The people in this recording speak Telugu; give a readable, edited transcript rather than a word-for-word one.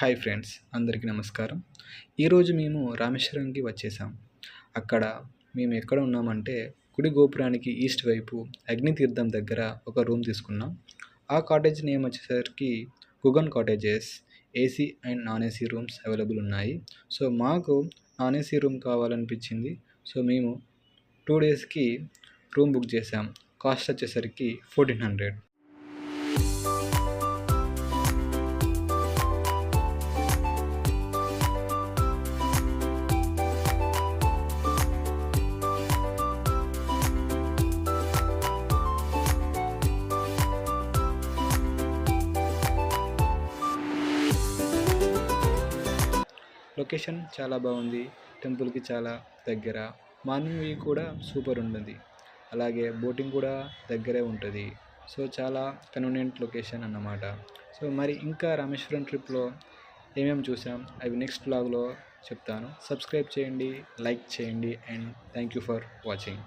హాయ్ ఫ్రెండ్స్, అందరికీ నమస్కారం. ఈరోజు మేము రామేశ్వరంకి వచ్చేసాం. అక్కడ మేము ఎక్కడ ఉన్నామంటే గుడి గోపురానికి ఈస్ట్ వైపు అగ్నితీర్థం దగ్గర ఒక రూమ్ తీసుకున్నాం. ఆ కాటేజ్ నేమ్ వచ్చేసరికి Gugan cottages. AC and non AC rooms available ఉన్నాయి. సో మాకు నాన్ ఏసీ రూమ్ కావాలనిపించింది. సో మేము 2 డేస్కి రూమ్ బుక్ చేసాం. కాస్ట్ వచ్చేసరికి 1400. లొకేషన్ చాలా బాగుంది. టెంపుల్కి చాలా దగ్గర. మార్నింగ్ వ్యూ కూడా సూపర్ ఉంటుంది. అలాగే బోటింగ్ కూడా దగ్గరే ఉంటుంది. సో చాలా కన్వీనియంట్ లొకేషన్ అన్నమాట. సో మరి ఇంకా రామేశ్వరం ట్రిప్లో ఏమేమి చూసాం అవి నెక్స్ట్ బ్లాగ్లో చెప్తాను. సబ్స్క్రైబ్ చేయండి, లైక్ చేయండి and thank you for watching.